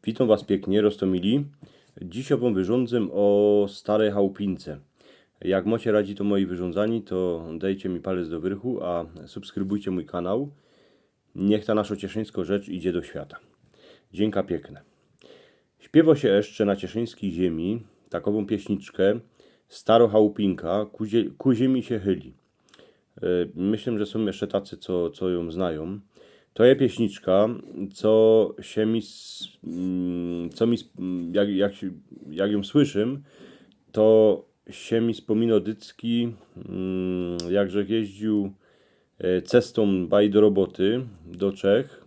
Witam Was pięknie, Rostomili. Dziś wam wyrządzę o starej chałupince. Jak macie radzi to moi wyrządzani, to dajcie mi palec do wyrchu, a subskrybujcie mój kanał. Niech ta nasza cieszyńska rzecz idzie do świata. Dzięka piękne. Śpiewa się jeszcze na cieszyńskiej ziemi takową pieśniczkę Staro chałupinka, ku ziemi się chyli. Myślę, że są jeszcze tacy, co ją znają. To jest pieśniczka, co się mi, jak ją słyszę, to się mi wspomina dycki, jakże jeździł cestą baj do roboty, do Czech,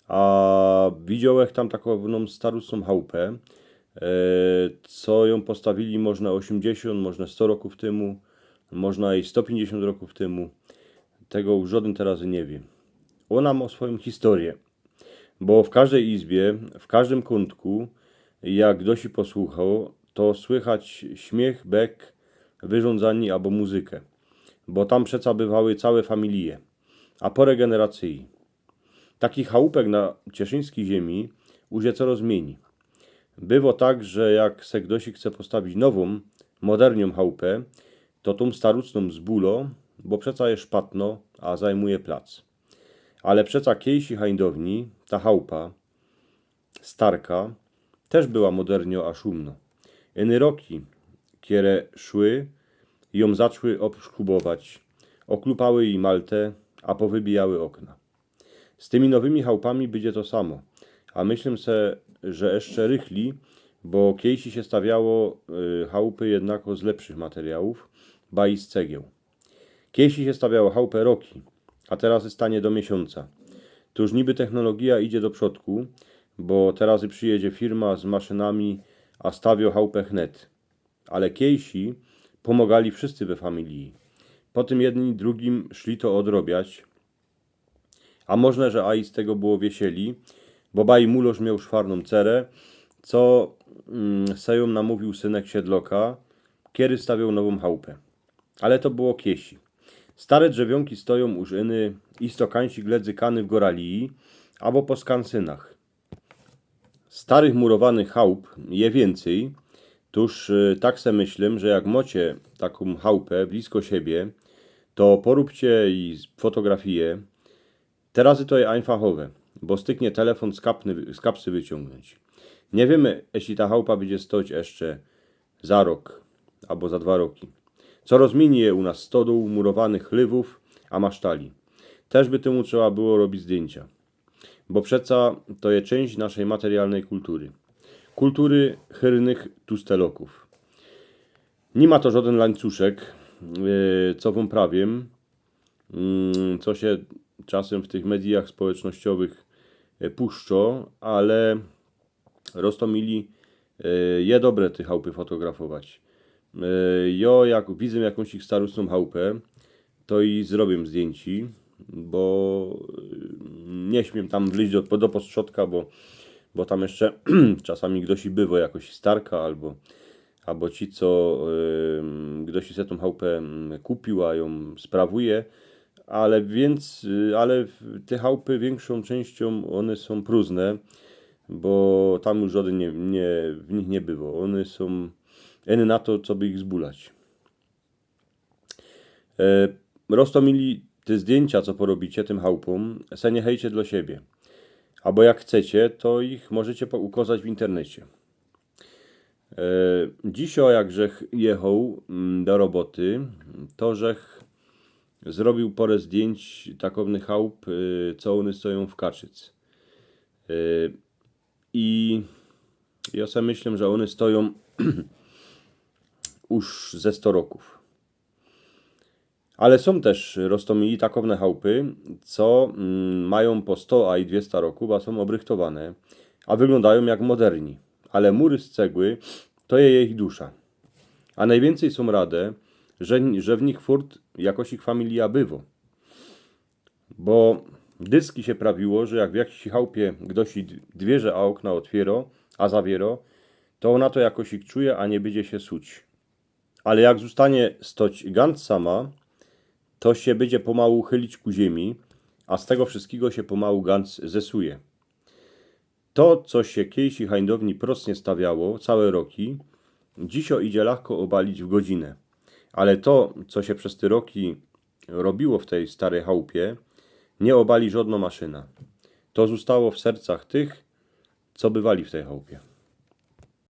a widziałem tam taką starą chałupę, co ją postawili można 80, można 100 roków temu, można i 150 roków temu. Tego już żaden teraz nie wie. Ona ma swoją historię, bo w każdej izbie, w każdym kątku, jak ktoś posłuchał, to słychać śmiech, bek, wyrządzanie albo muzykę, bo tam przeca bywały całe familie, a po regeneracji. Takich chałupek na cieszyńskiej ziemi już je coraz zmieni. Bywa tak, że jak se ktoś chce postawić nową, modernią chałupę, to tą starucną zbulo, bo przeca jest szpatno, a zajmuje plac. Ale przeca kiejsi hańdowni, ta chałupa, starka, też była modernio a szumno. Eny roki, kiere szły, ją zaczły obszkubować, oklupały jej maltę, a powybijały okna. Z tymi nowymi chałupami będzie to samo, a myślę se, że jeszcze rychli, bo kiejsi się stawiało chałupy jednako z lepszych materiałów, ba i z cegieł. Kiejsi się stawiało chałupę roki, a teraz stanie do miesiąca. To już niby technologia idzie do przodku, bo teraz przyjedzie firma z maszynami, a stawio chałupę chnet. Ale kiejsi pomagali wszyscy we familii. Potem jedni drugim szli to odrobiać, a można, że aj z tego było wiesieli, bo baj muloż miał szwarną cerę, co seją namówił synek siedloka, kiedy stawiał nową chałupę. Ale to było kiesi. Stare drzewionki stoją już iny i stokańsi gledzy kany w goralii, albo po skansynach. Starych murowanych chałup je więcej, tuż tak se myślę, że jak macie taką chałupę blisko siebie, to poróbcie i fotografię. Teraz to jest einfachowe, bo styknie telefon z kapsy wyciągnąć. Nie wiemy, jeśli ta chałupa będzie stoć jeszcze za rok albo za 2 roki. Co rozmieni je u nas stodół, murowanych chlywów, a masztali. Też by temu trzeba było robić zdjęcia. Bo przeca to jest część naszej materialnej kultury. Kultury chyrnych tusteloków. Nie ma to żaden łańcuszek, co wam prawiem, co się czasem w tych mediach społecznościowych puszczo, ale Rostomili je dobre te chałupy fotografować. Jak widzę jakąś ich starostną chałupę, to i zrobię zdjęci, bo nie śmiem tam wleźć do postrzodka, bo tam jeszcze czasami ktoś i bywa jakoś starka, albo ci, co ktoś sobie tą chałupę kupił, a ją sprawuje, ale te chałupy większą częścią one są próżne, bo tam już żaden w nich nie bywa. One są na to, co by ich zbulać. Rostomili te zdjęcia, co porobicie tym chałupom, se nie hejcie dla siebie. Albo jak chcecie, to ich możecie ukazać w internecie. Dzisiaj, jak żech jechał do roboty, to żech zrobił parę zdjęć takownych chałup, co one stoją w Kaczyc. I ja sobie myślę, że one stoją już ze 100 roków. Ale są też Rostomili takowne chałupy, co mają po 100 a i 200 roków, a są obrychtowane, a wyglądają jak moderni. Ale mury z cegły to jest ich dusza. A najwięcej są rade, że w nich furt jakoś ich familia bywo. Bo dyski się prawiło, że jak w jakiejś chałupie ktoś dwierze a okna otwiero, a zawiero, to ona to jakoś ich czuje, a nie będzie się suć. Ale jak zostanie stoć gant sama, to się będzie pomału chylić ku ziemi, a z tego wszystkiego się pomału gant zesuje. To, co się kiejsi hańdowni procnie stawiało całe roki, dzisio idzie łahko obalić w godzinę. Ale to, co się przez te roki robiło w tej starej chałupie, nie obali żadna maszyna. To zostało w sercach tych, co bywali w tej chałupie.